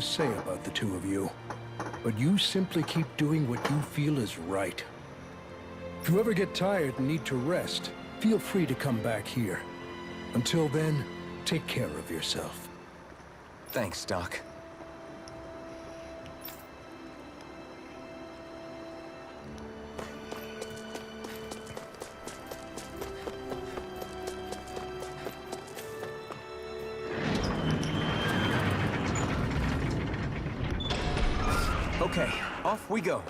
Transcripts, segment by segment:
to say about the two of you, but you simply keep doing what you feel is right. If you ever get tired and need to rest, feel free to come back here. Until then, take care of yourself. Thanks, Doc. Okay, off we go.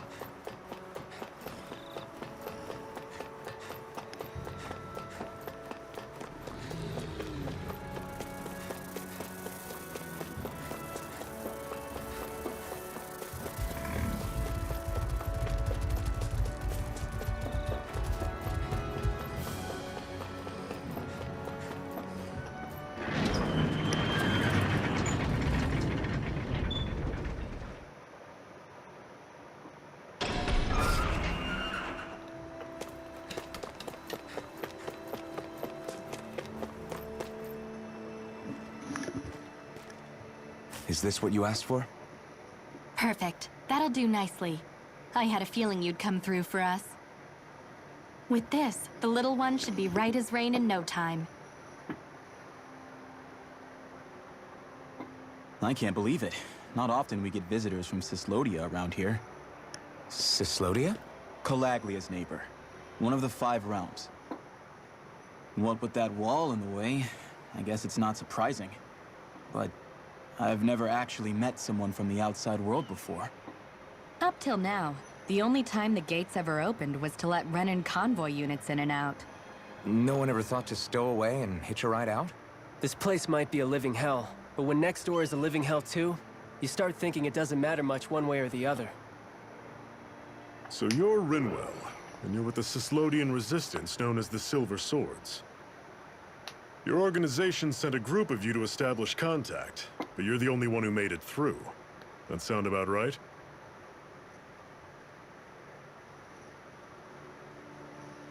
Is this what you asked for? Perfect. That'll do nicely. I had a feeling you'd come through for us. With this, the little one should be right as rain in no time. I can't believe it. Not often we get visitors from Cyslodia around here. Cyslodia? Calaglia's neighbor. One of the 5 realms. What with that wall in the way, I guess it's not surprising. But I've never actually met someone from the outside world before. Up till now, the only time the gates ever opened was to let Renan convoy units in and out. No one ever thought to stow away and hitch a ride out? This place might be a living hell, but when next door is a living hell too, you start thinking it doesn't matter much one way or the other. So you're Rinwell, and you're with the Cyslodian resistance known as the Silver Swords. Your organization sent a group of you to establish contact, but you're the only one who made it through. That sound about right?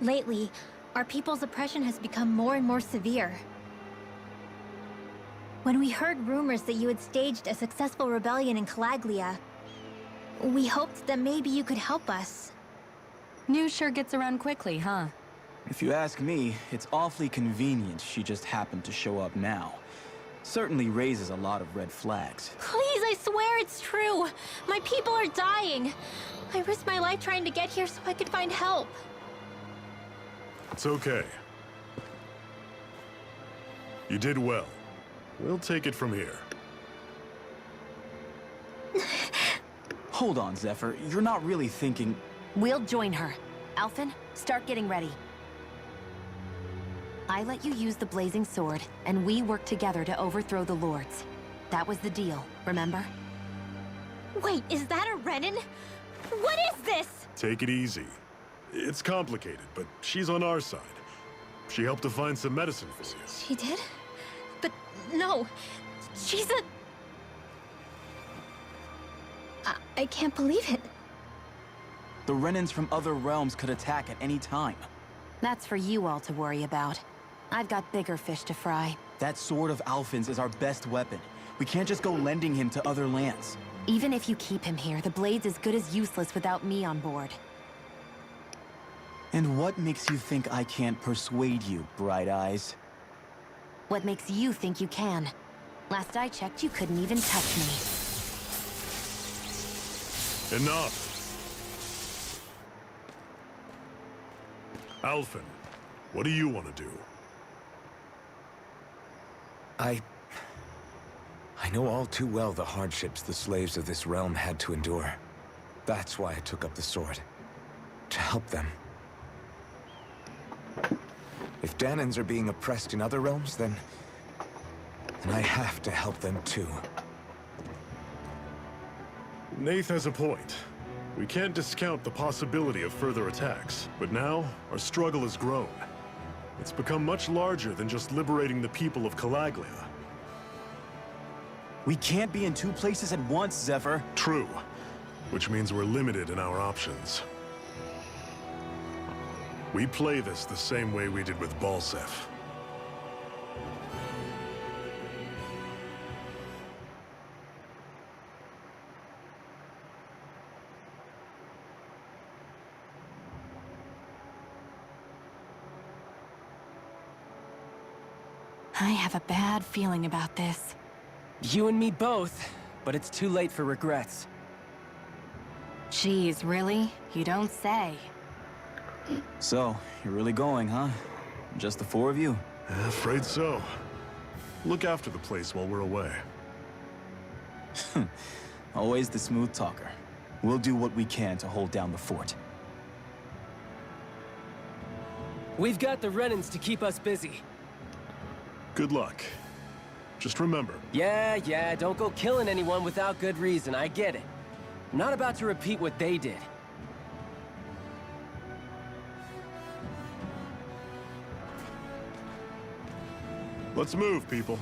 Lately, our people's oppression has become more and more severe. When we heard rumors that you had staged a successful rebellion in Calaglia, we hoped that maybe you could help us. News sure gets around quickly, huh? If you ask me, it's awfully convenient she just happened to show up now. Certainly raises a lot of red flags. Please, I swear it's true! My people are dying! I risked my life trying to get here so I could find help. It's okay. You did well. We'll take it from here. Hold on, Zephyr. You're not really thinking... We'll join her. Alphen, start getting ready. I let you use the blazing sword, and we worked together to overthrow the lords. That was the deal, remember? Wait, is that a Renan? What is this? Take it easy. It's complicated, but she's on our side. She helped to find some medicine for you. She did? But no, she's a... I can't believe it. The Renans from other realms could attack at any time. That's for you all to worry about. I've got bigger fish to fry. That sword of Alphen's is our best weapon. We can't just go lending him to other lands. Even if you keep him here, the blade's as good as useless without me on board. And what makes you think I can't persuade you, Bright Eyes? What makes you think you can? Last I checked, you couldn't even touch me. Enough! Alphen, what do you want to do? I know all too well the hardships the slaves of this realm had to endure. That's why I took up the sword. To help them. If Danans are being oppressed in other realms, then I have to help them too. Nath has a point. We can't discount the possibility of further attacks, but now our struggle has grown. It's become much larger than just liberating the people of Calaglia. We can't be in 2 places at once, Zephyr. True, which means we're limited in our options. We play this the same way we did with Balseph. I have a bad feeling about this. You and me both, but it's too late for regrets. Geez, really? You don't say. So, you're really going, huh? Just the four of you? Afraid so. Look after the place while we're away. Always the smooth talker. We'll do what we can to hold down the fort. We've got the Renans to keep us busy. Good luck. Just remember, Yeah, don't go killing anyone without good reason, I get it. I'm not about to repeat what they did. let's move, people.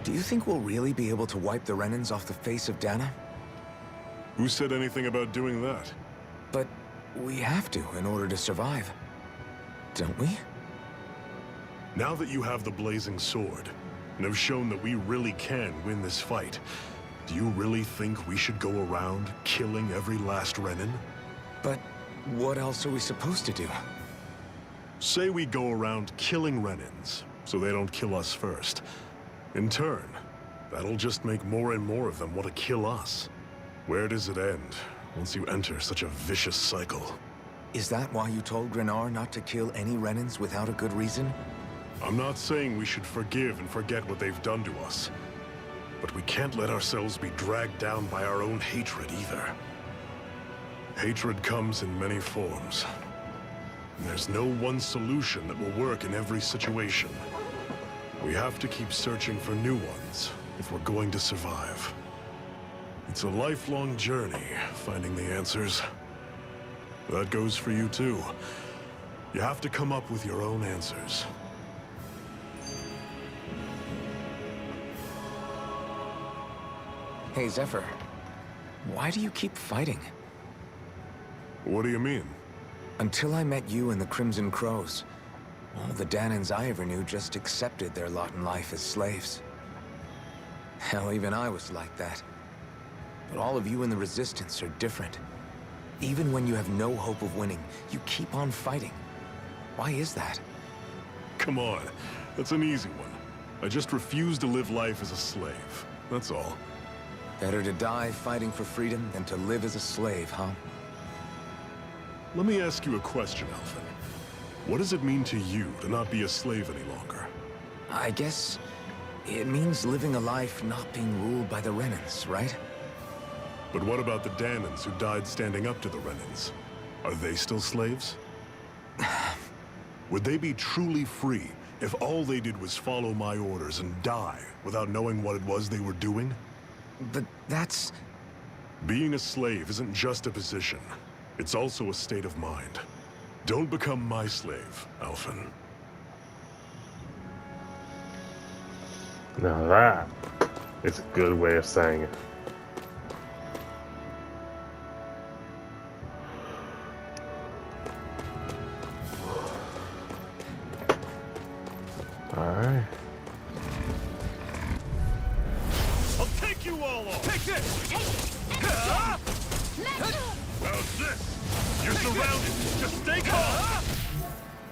Do you think we'll really be able to wipe the Renans off the face of Dana? Who said anything about doing that? But we have to in order to survive. Don't we? Now that you have the blazing sword, and have shown that we really can win this fight, do you really think we should go around killing every last Renan? But what else are we supposed to do? Say we go around killing Renans, so they don't kill us first. In turn, that'll just make more and more of them want to kill us. Where does it end, once you enter such a vicious cycle? Is that why you told Grenar not to kill any Renans without a good reason? I'm not saying we should forgive and forget what they've done to us. But we can't let ourselves be dragged down by our own hatred either. Hatred comes in many forms. And there's no one solution that will work in every situation. We have to keep searching for new ones if we're going to survive. It's a lifelong journey, finding the answers. That goes for you too. You have to come up with your own answers. Hey, Zephyr. Why do you keep fighting? What do you mean? Until I met you and the Crimson Crows, all the Danans I ever knew just accepted their lot in life as slaves. Hell, even I was like that. But all of you in the Resistance are different. Even when you have no hope of winning, you keep on fighting. Why is that? Come on, that's an easy one. I just refuse to live life as a slave, that's all. Better to die fighting for freedom than to live as a slave, huh? Let me ask you a question, Alphen. What does it mean to you to not be a slave any longer? I guess it means living a life not being ruled by the Renans, right? But what about the Danans who died standing up to the Renans? Are they still slaves? Would they be truly free if all they did was follow my orders and die without knowing what it was they were doing? But that's... Being a slave isn't just a position. It's also a state of mind. Don't become my slave, Alphen. Now that is a good way of saying it. Alright. I'll take you all off! Take this! How's this? You're surrounded! Just stay calm!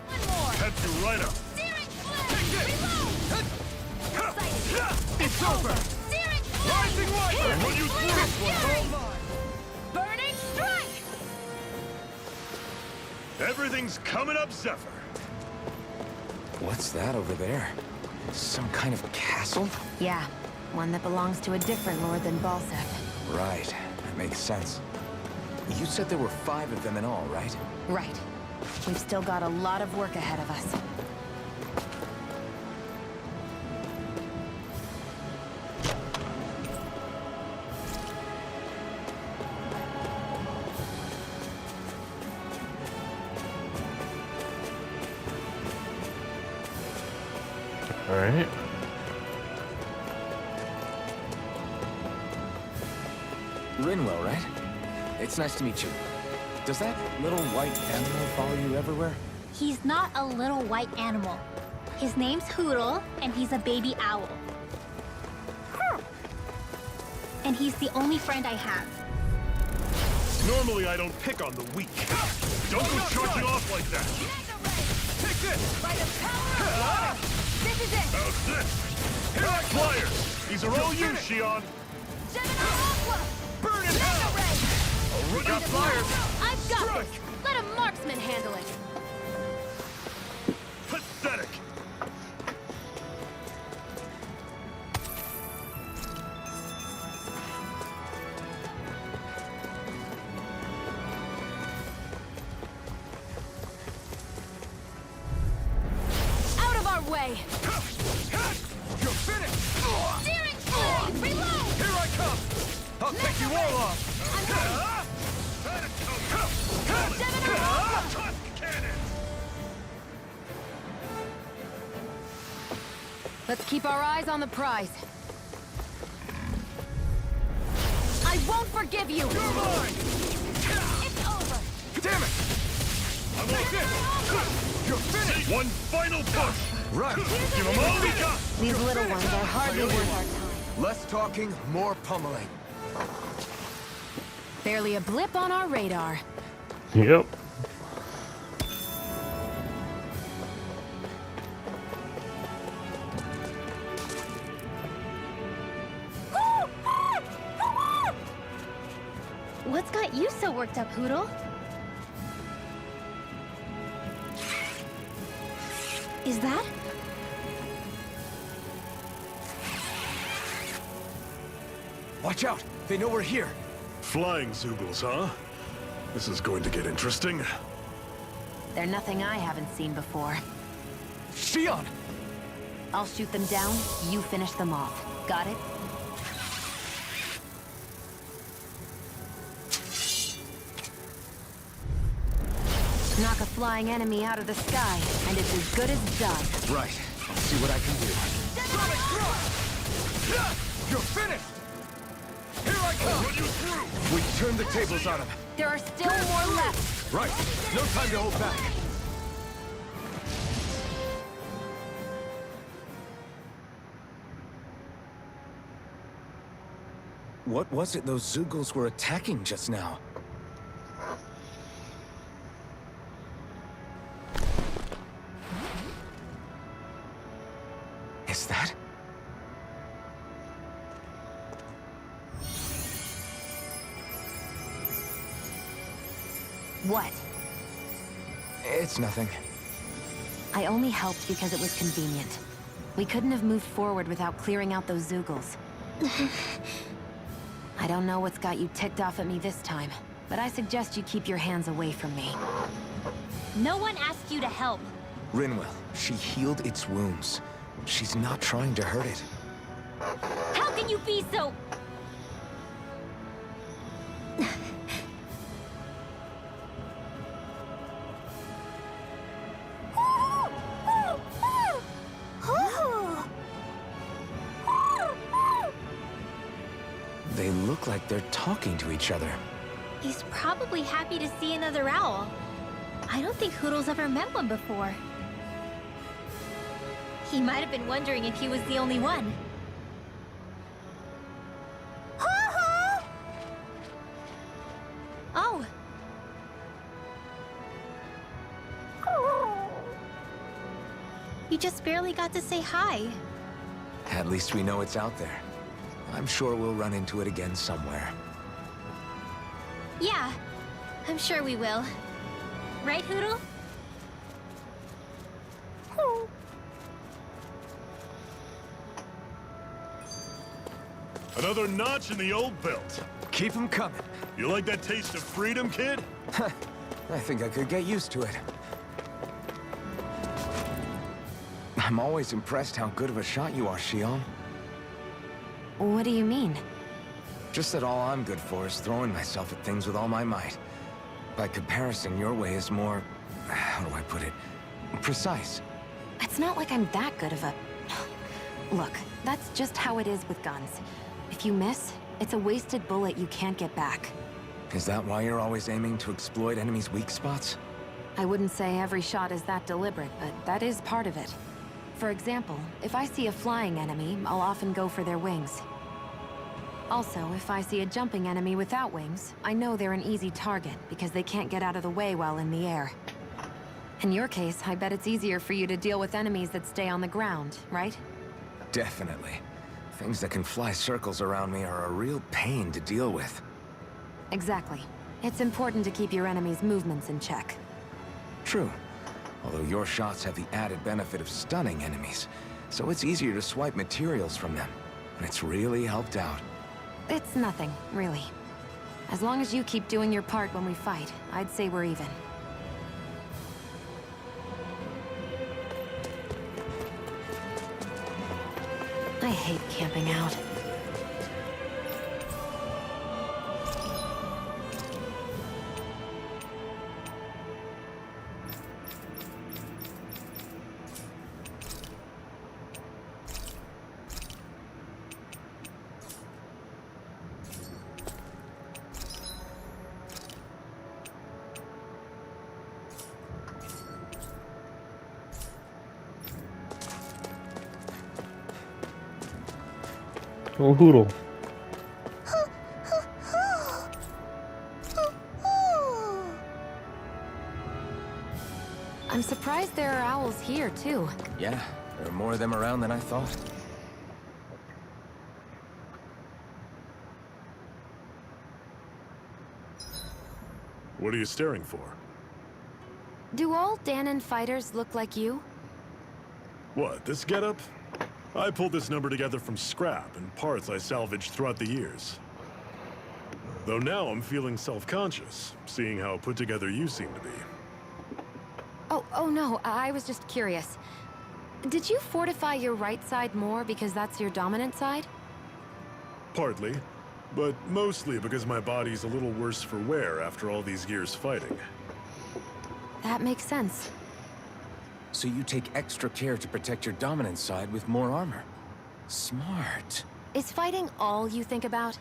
One more! Catch you right up! Searing flare! Reload! Excited! It's over! Searing flare! Rising light! Piercing When you flare! sleep, Fury! Burning strike! everything's coming up, Zephyr! What's that over there? Some kind of castle? Yeah, one that belongs to a different lord than Balseth. Right, that makes sense. You said there were 5 of them in all, right? Right. We've still got a lot of work ahead of us. Alright. Rinwell, right? It's nice to meet you. Does that little white animal follow you everywhere? He's not a little white animal. His name's Hoodle, and he's a baby owl. And he's the only friend I have. Normally I don't pick on the weak. Don't go charging off like that! Take this! By the power of this is it! How's this? Here are flyers! These are all you, Shion! Gemini Aqua! Burn in Mega hell! Ray! We got flyers! I've got this! Let a marksman handle it! Pathetic! Out of our way! You're finished! Searing flame! Reload! Here I come! I'll take you all off! Gemini Aqua! Cannon! Let's keep our eyes on the prize. I won't forgive you! You're mine! It's over! Damn it! I'm all in! You're finished! One final push! Right. Give them all we got! These little ones are hardly worth our time. Less talking, more pummeling. Barely a blip on our radar. Yep. What's got you so worked up, Hoodle? Is that? Watch out! They know we're here. Flying Zoogles, huh? This is going to get interesting. They're nothing I haven't seen before. Shion! I'll shoot them down, you finish them off. Got it? Knock a flying enemy out of the sky, and it's as good as done. Right. I'll see what I can do. You're finished! Here I come! Run you through! We turned the tables on him. There are still more left. Right. No time to hold back. What was it those Zoogles were attacking just now? Is that? What? It's nothing. I only helped because it was convenient. We couldn't have moved forward without clearing out those Zoogles. I don't know what's got you ticked off at me this time, but I suggest you keep your hands away from me. No one asked you to help. Rinwell, she healed its wounds. She's not trying to hurt it. How can you be so... They look like they're talking to each other. He's probably happy to see another owl. I don't think Hoodle's ever met one before. He might have been wondering if he was the only one. Oh. You just barely got to say hi. At least we know it's out there. I'm sure we'll run into it again somewhere. Yeah, I'm sure we will. Right, Hoodle? Another notch in the old belt. Keep 'em coming. You like that taste of freedom, kid? I think I could get used to it. I'm always impressed how good of a shot you are, Shion. What do you mean? Just that all I'm good for is throwing myself at things with all my might. By comparison, your way is more... how do I put it? Precise. It's not like I'm that good of a... Look, that's just how it is with guns. If you miss, it's a wasted bullet you can't get back. Is that why you're always aiming to exploit enemies' weak spots? I wouldn't say every shot is that deliberate, but that is part of it. For example, if I see a flying enemy, I'll often go for their wings. Also, if I see a jumping enemy without wings, I know they're an easy target because they can't get out of the way while in the air. In your case, I bet it's easier for you to deal with enemies that stay on the ground, right? Definitely. Things that can fly circles around me are a real pain to deal with. Exactly. It's important to keep your enemy's movements in check. True. Although your shots have the added benefit of stunning enemies, so it's easier to swipe materials from them. And it's really helped out. It's nothing, really. As long as you keep doing your part when we fight, I'd say we're even. I hate camping out. Oh, Hoodle. I'm surprised there are owls here, too. Yeah, there are more of them around than I thought. What are you staring for? Do all Danon fighters look like you? What, this getup? I pulled this number together from scrap and parts I salvaged throughout the years. Though now I'm feeling self-conscious, seeing how put together you seem to be. Oh no, I was just curious. Did you fortify your right side more because that's your dominant side? Partly, but mostly because my body's a little worse for wear after all these years fighting. That makes sense. So you take extra care to protect your dominant side with more armor. Smart. Is fighting all you think about?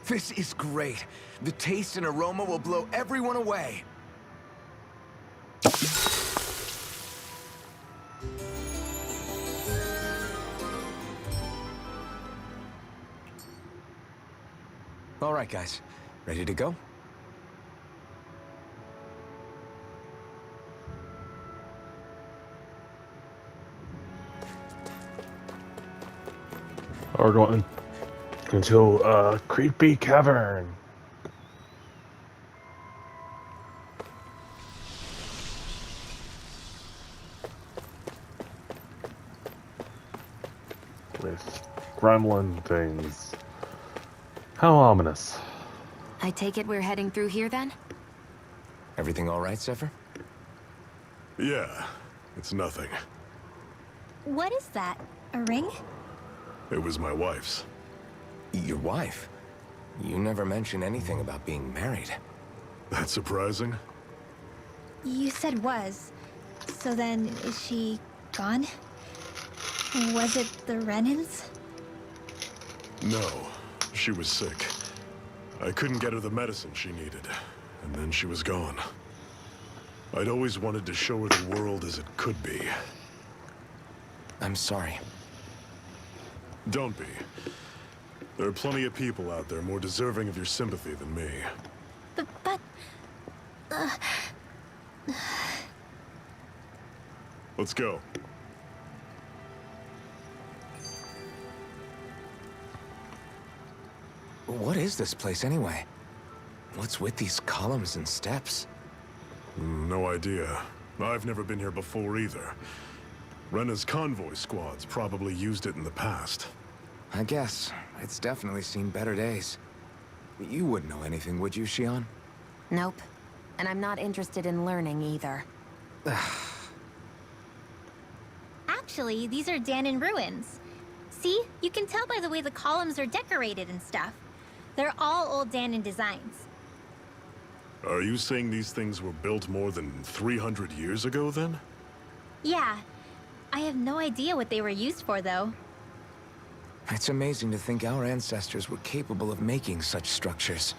This is great. The taste and aroma will blow everyone away. All right, guys. Ready to go? We're going into a creepy cavern. With gremlin things. How ominous. I take it we're heading through here then? Everything all right, Zephyr? Yeah, it's nothing. What is that? A ring? It was my wife's. Your wife? You never mentioned anything about being married. That's surprising? You said was. So then, is she gone? Was it the Renans? No, she was sick. I couldn't get her the medicine she needed, and then she was gone. I'd always wanted to show her the world as it could be. I'm sorry. Don't be. There are plenty of people out there more deserving of your sympathy than me. But... Let's go. What is this place anyway? What's with these columns and steps? No idea. I've never been here before either. Rena's convoy squads probably used it in the past. I guess. It's definitely seen better days. You wouldn't know anything, would you, Shion? Nope. And I'm not interested in learning either. Actually, these are Danon ruins. See? You can tell by the way the columns are decorated and stuff. They're all old Danon designs. Are you saying these things were built more than 300 years ago, then? Yeah. I have no idea what they were used for, though. It's amazing to think our ancestors were capable of making such structures.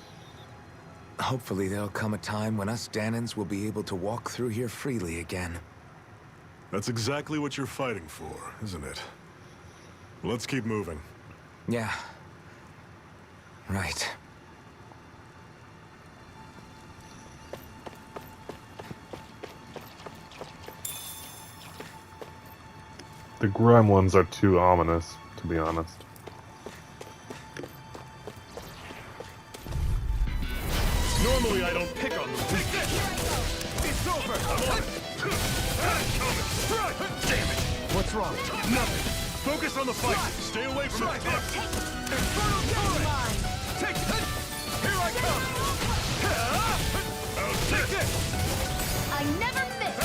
Hopefully there'll come a time when us Danons will be able to walk through here freely again. That's exactly what you're fighting for, isn't it? Let's keep moving. Yeah. Right. The gremlins are too ominous, to be honest. Normally I don't pick on them. Take this! It's over! I'm on it! Damn it! What's wrong? Nothing! Focus on the fight! Stay away from the tips! Infernal Torrent! Take it! Here I come! I'll take this! I never miss!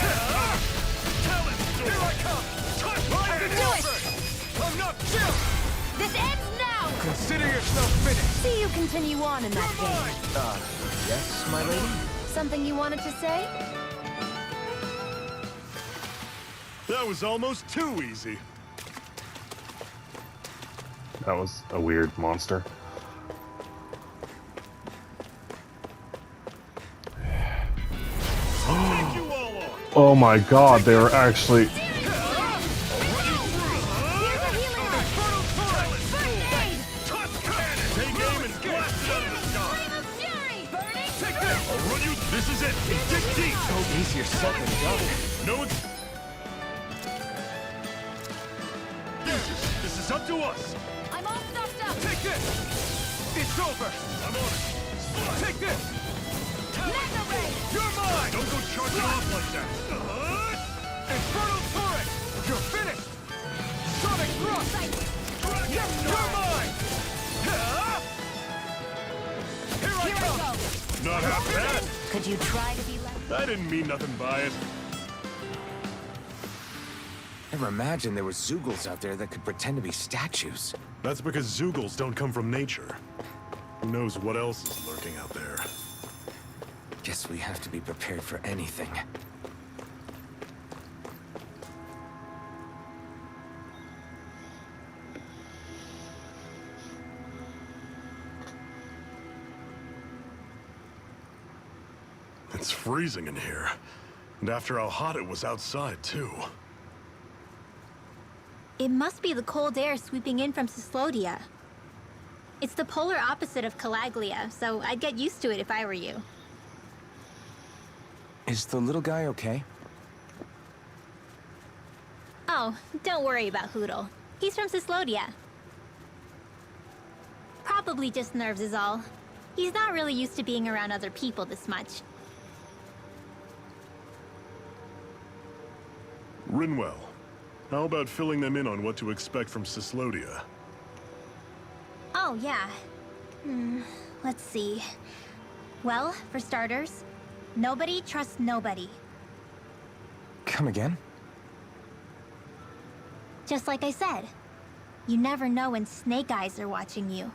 Talent! Here I come! Touch I can do it! I'm not chill! This ends now! Consider yourself finished! See you continue on in that You're game. mine! Yes, my lady? Something you wanted to say? That was almost too easy. That was a weird monster. Take you all on! Oh my god, they were actually... This is it! Dig deep! So easier said than done. No, it's... This is up to us! I'm all stuffed up! Take this! It's over! I'm on it! Take this! Mega Ray! You're mine! Don't go charging off like that! Infernal Torrent! You're finished! Sonic Thrust! You're mine! Here I come! Not half bad! Could you try to be less? I didn't mean nothing by it. Never imagined there were Zoogles out there that could pretend to be statues. That's because Zoogles don't come from nature. Who knows what else is lurking out there? Guess we have to be prepared for anything. It's freezing in here. And after how hot it was outside, too. It must be the cold air sweeping in from Cyslodia. It's the polar opposite of Calaglia, so I'd get used to it if I were you. Is the little guy okay? Oh, don't worry about Hootle. He's from Cyslodia. Probably just nerves is all. He's not really used to being around other people this much. Rinwell, how about filling them in on what to expect from Cyslodia? Oh, yeah. Let's see. Well, for starters, nobody trusts nobody. Come again? Just like I said, you never know when Snake Eyes are watching you.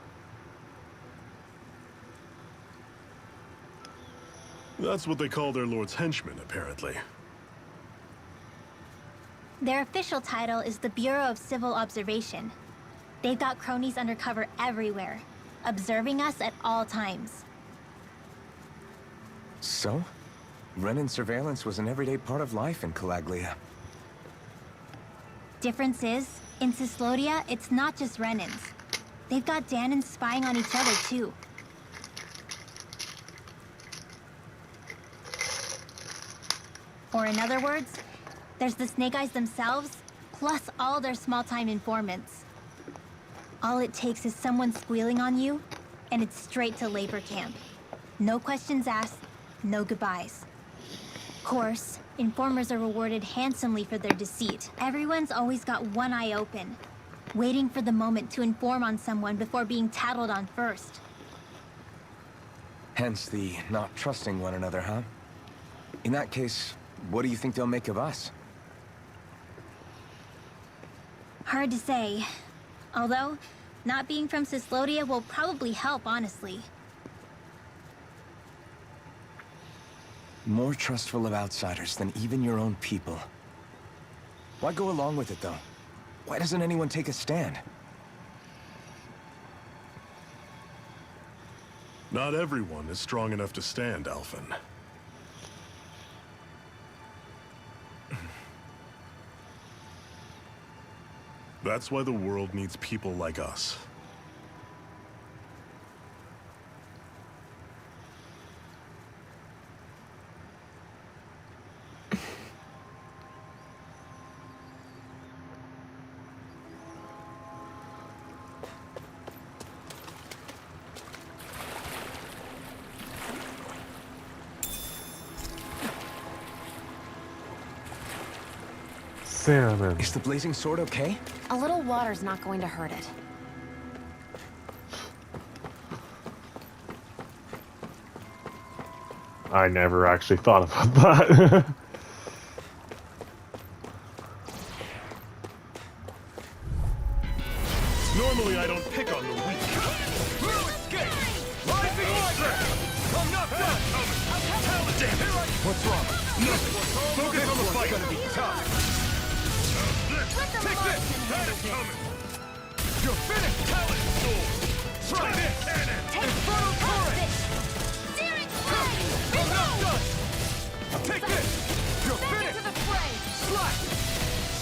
That's what they call their lord's henchmen, apparently. Their official title is the Bureau of Civil Observation. They've got cronies undercover everywhere, observing us at all times. So? Renin surveillance was an everyday part of life in Calaglia. Difference is, in Cyslodia, it's not just Renins. They've got Danons spying on each other, too. Or in other words, there's the Snake Eyes themselves, plus all their small-time informants. All it takes is someone squealing on you, and it's straight to labor camp. No questions asked, no goodbyes. Of course, informers are rewarded handsomely for their deceit. Everyone's always got one eye open, waiting for the moment to inform on someone before being tattled on first. Hence the not trusting one another, huh? In that case, what do you think they'll make of us? Hard to say. Although, not being from Cyslodia will probably help, honestly. More trustful of outsiders than even your own people. Why go along with it, though? Why doesn't anyone take a stand? Not everyone is strong enough to stand, Alphen. That's why the world needs people like us. Salmon. Is the blazing sword okay? A little water's not going to hurt it. I never actually thought about that. Normally I don't pick on the weak. What's wrong? Nothing. Focus on the fight. It's gonna be tough. Take this! That's coming! You're finished! Talent sword! Try this! Cannon! Infernal torrent! Searing I'm not done! Take this! You're finished! To the fray! Slash!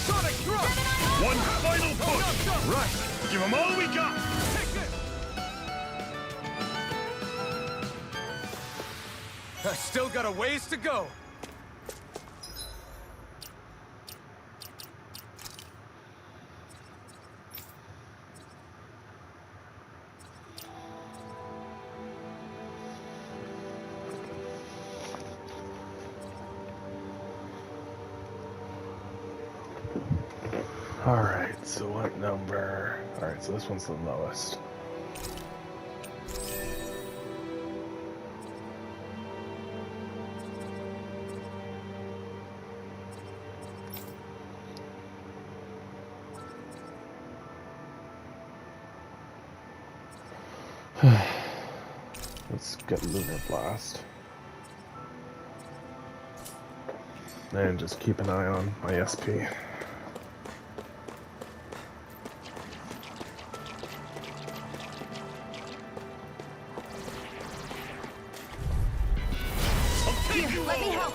Sonic thrust! One final push! Right! Give them all we got! Take this! I still got a ways to go. Alright, so what number? Alright, so this one's the lowest. Let's get Lunar Blast. And just keep an eye on my SP. Here, let me help!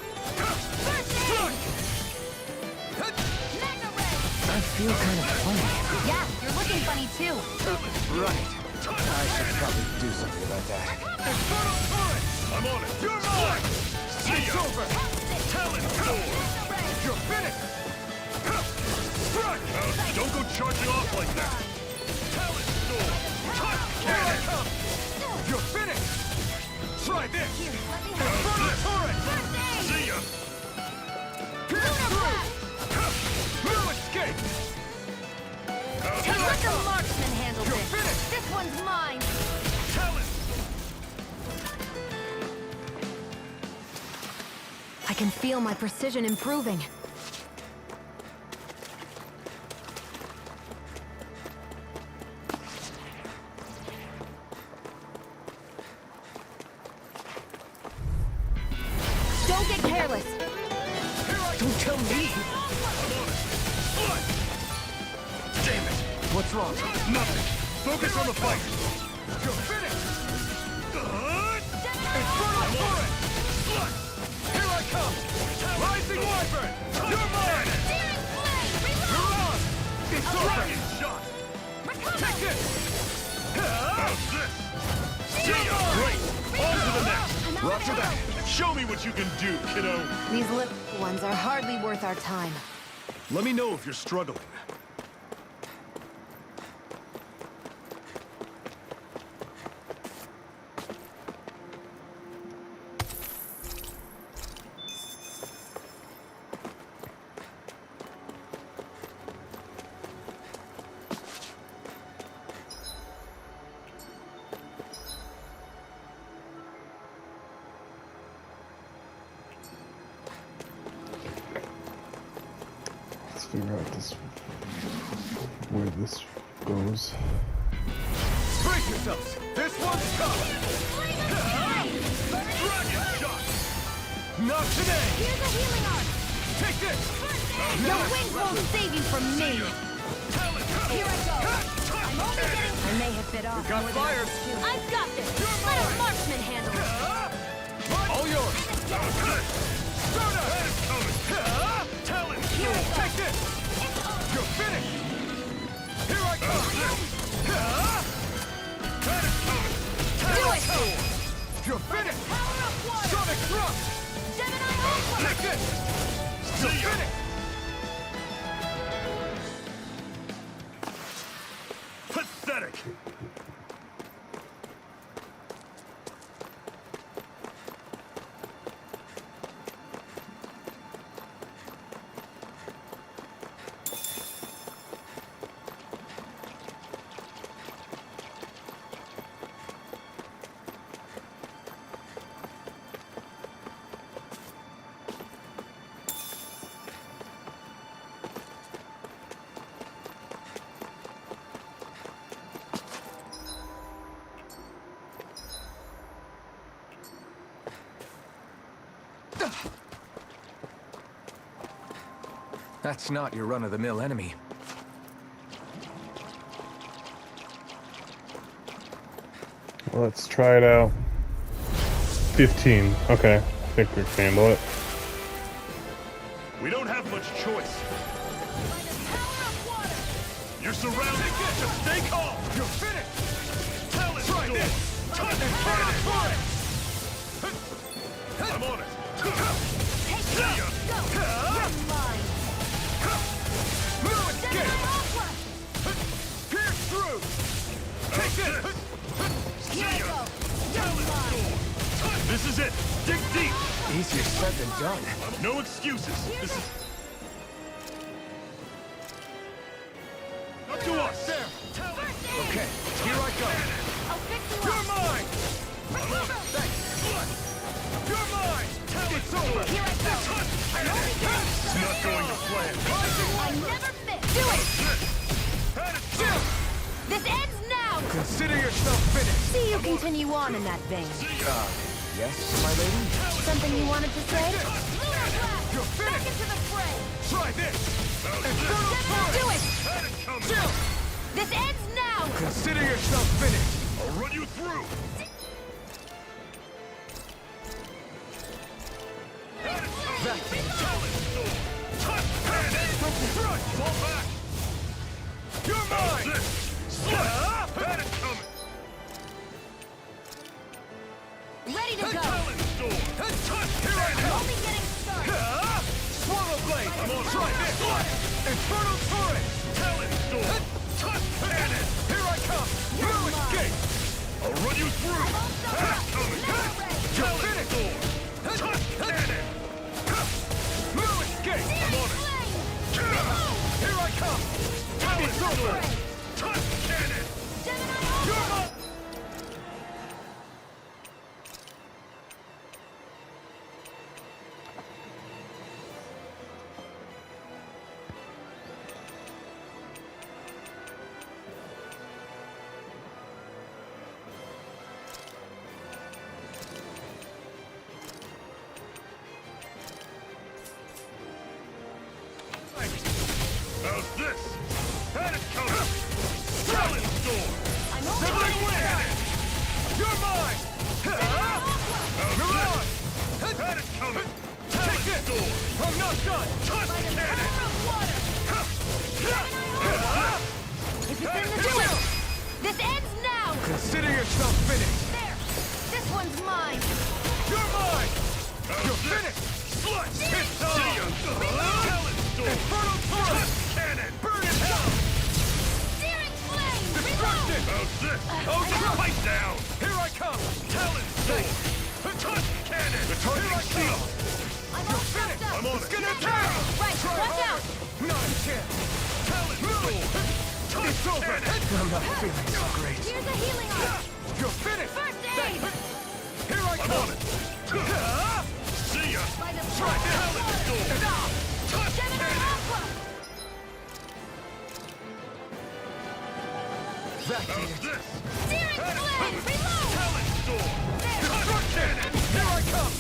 I feel kind of funny. Yeah, you're looking funny too. Right. I should probably do something about that. Infernal torrent! I'm on it! You're mine! See ya! It's over! Talent sword! You're finished! Strike! Don't go charging off like that! Talent sword! Cannon! You're finished! Try this! Infernal torrent! See ya! No escape! Let the marksman handle You're this! finished! This one's mine! Talent! I can feel my precision improving. Don't get careless! Don't tell me. Damn it! What's wrong? Nothing! Focus on the fight! You're finished! Infernal torrent! Here I come! Rising Wyvern! You're mine! You're on! It's over! Shot! Take this! How's this? See ya! Great! On to the next! Roger that. Show me what you can do, kiddo! These little ones are hardly worth our time. Let me know if you're struggling. Let's figure out this where this goes. Brace yourselves! This one's coming! Dragon shot! Not today! Here's a healing arc! Take this! Your wings won't save you from me! Here I go! I'm only getting... I may have bit off Got more than I fires! could chew. I've got this! Let a marksman handle it! All yours! Soda! Talon! Take this! You're finished! Here I come! Do it! You're finished! Power of water! Sonic thrust! Gemini Ultra! Take this! You're finished! Pathetic! That's not your run-of-the-mill enemy. Let's try it out. 15. Okay, I think we can handle it. We don't have much choice. You're surrounded. Just stay calm. You're finished! Talon Try sword. this! Touch And it. turn it for it! I'm on it. Take it! Go! You're mine! No escape! Pierce through! Take this! Here I go! You're mine! This is it. Dig deep. Easier said than done. No excuses. This is up to us. There! First aid! Okay, here I go! I'll fix you You're up! mine! Thanks! You're mine! It's over! Here I go! I'm only getting It's not going to plan. I never miss! Do it! Jim! This ends now! Consider yourself finished! See you continue on in that vein. Yes, my lady? Something you wanted to say? You're Back finished! into the fray! Try this! Infernal Do Torrent! it! Jim! This ends now! Consider yourself finished! I'll run you through. Back to the Talon sword. Touch cannon. from the front! Fall back. You're mine! This. Slut. Had it coming. Ready to go! Talon sword. Touch Here I cannon. come! Only getting started! Swallow blade! I'm on Try it. this! Infernal Torrent! Talon sword. Touch cannon. Here I come! No escape! I'll run you through. Had it coming. You're finished! Touch cannon. No escape! I'm on it. Here I come! It's over! Touch cannon. You're mine! How's this? Had it coming. Talon sword. Sibling cannon. You're mine! How's this? Had it coming. Talon sword. I'm not done! Touch cannon. If it's in the doing! This ends now! Consider yourself finished! There! This one's mine! You're mine! How's You're this? finished! Slut. It's on. Talon sword. Infernal Torrent! Touch cannon. Burn in hell! Searing flame! Destruction! How's this? Oh, no! Pipe down. Here I come! Talon sword. Touch cannon. The targeting shield. I'm all strapped up! I'm on It's it. gonna tear! Right, watch out! Not a chance! Talon sword. Touch It's over! cannon. I'm not feeling so great. Here's a healing arc! You're finished! First aid! Here I I'm come! on it. See ya. By the Try power Talon of sword. water! Touch Gemini cannon. Aqua! activated. Searing flame! Reload! Talent storm! Destruction! Here I come!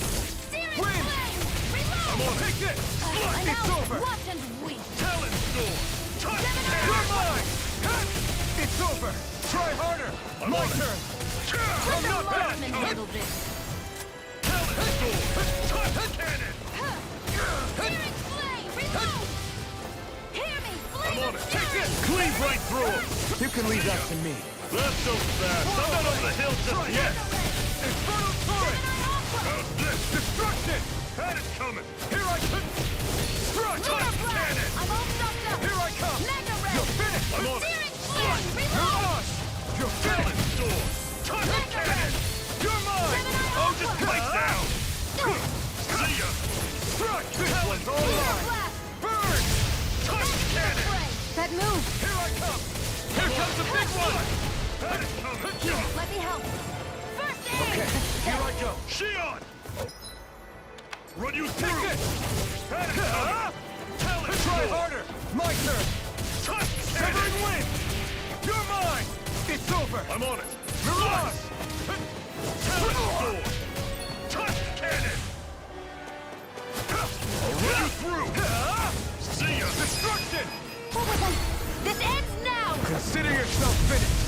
Searing Wind! flame! Reload! I'm on. Take this! It's over! Watch and weep! Talent storm! Touch You're mine! It's over! Try harder! My turn! Let the not bad! marksman handle this! Talent storm! Touch cannon! Searing flame! Reload! Hear me! Flame I'm on of it. fury! Cleave right through him! You can leave that to me. Not so fast! I'm not over the hill just yet! Infernal torrent! How's this? Destruction! Had it coming! Here I come! Struck! Lunar blast! cannon! I'm all stocked up! Here I come! Mega ray! You're finished! I'm on it! Searing flame! You're Reload! lost! You're Talent finished! storm! Touch Mega cannon! ray! You're mine! Oh, just break down! See ya! Struck! This one's all Lunar mine! blast! Burn! Touch cannon! Ray! That move! Here I come! Here comes the big one! Had it coming! Let me help! First aid! Okay, here I go! Shion! Run you Take through! this! Had it coming! Talent Try storm! harder! My turn! Touch Severing cannon! wind! You're mine! It's over! I'm on it! You're lost! Talent storm! Touch cannon! I'll run you through! See ya! Destruction! What was I? This ends now! Consider yourself finished!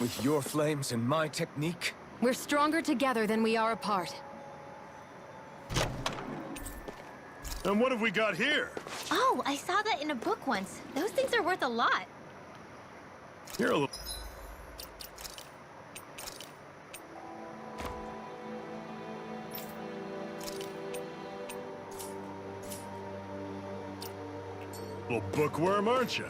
With your flames and my technique, We're stronger together than we are apart. And what have we got here? Oh, I saw that in a book once. Those things are worth a lot. You're a little... little bookworm, aren't you?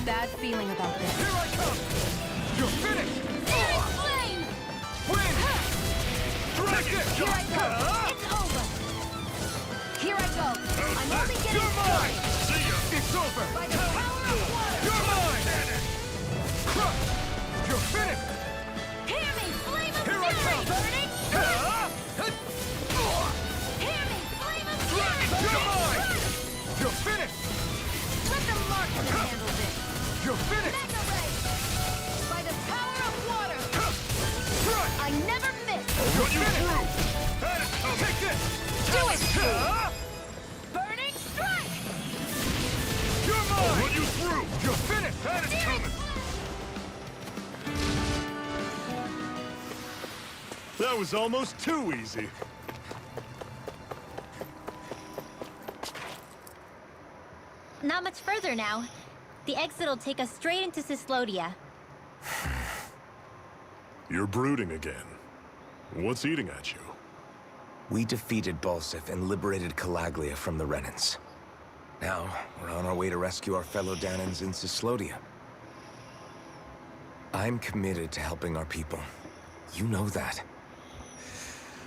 Bad feeling about this. Here I come! You're finished! Searing flame! Win! Dragon Here I go! It's over! Here I go! I'm only getting You're mine! started! See ya! It's over! By the power of water! You're mine! Crush! You're finished! Hear me! Flame of Here I fury! come! Burning! Hear me! Flame of fury! You're Burning! mine! You're finished! Let the marksman handle this! You're finished! Mega ray! By the power of water! Crush! I never miss! Run you through! Had it coming! Take this! Do it! Burning strike! You're I'll mine! run you through! You're finished! Had it coming! That That was almost too easy. Not much further now. The exit will take us straight into Cyslodia. You're brooding again. What's eating at you? We defeated Balsif and liberated Calaglia from the Renans. Now, we're on our way to rescue our fellow Danans in Cyslodia. I'm committed to helping our people. You know that.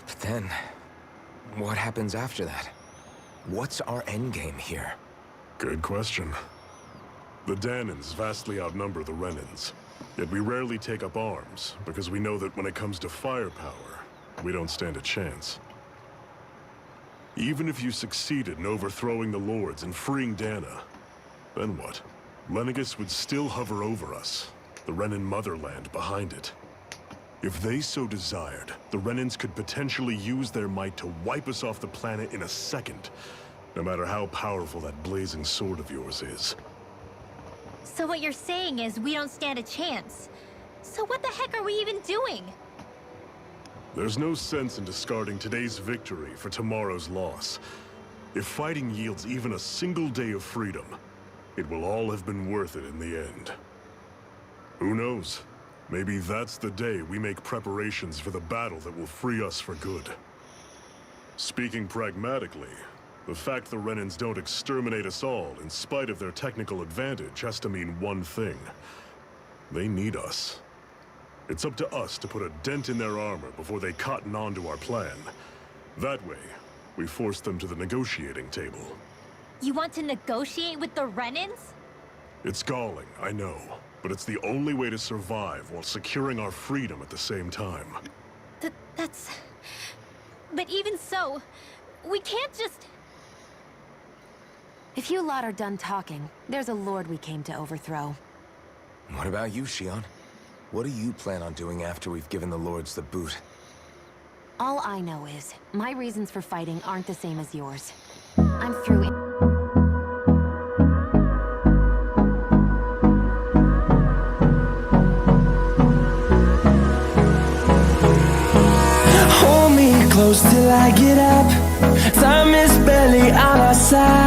But then, what happens after that? What's our endgame here? Good question. The Danans vastly outnumber the Renans. Yet we rarely take up arms, because we know that when it comes to firepower, we don't stand a chance. Even if you succeeded in overthrowing the Lords and freeing Dana, then what? Lenegis would still hover over us, the Renan motherland behind it. If they so desired, the Renans could potentially use their might to wipe us off the planet in a second, no matter how powerful that blazing sword of yours is. So what you're saying is we don't stand a chance. So what the heck are we even doing? There's no sense in discarding today's victory for tomorrow's loss. If fighting yields even a single day of freedom, it will all have been worth it in the end. Who knows? Maybe that's the day we make preparations for the battle that will free us for good. Speaking pragmatically, the fact the Renans don't exterminate us all in spite of their technical advantage has to mean one thing. They need us. It's up to us to put a dent in their armor before they cotton on to our plan. That way, we force them to the negotiating table. You want to negotiate with the Renans? It's galling, I know, but it's the only way to survive while securing our freedom at the same time. That's... But even so, we can't just... If you lot are done talking, there's a lord we came to overthrow. What about you, Shion? What do you plan on doing after we've given the Lords the boot? All I know is, my reasons for fighting aren't the same as yours. I'm through it. Hold me close till I get up. Time is barely on our side.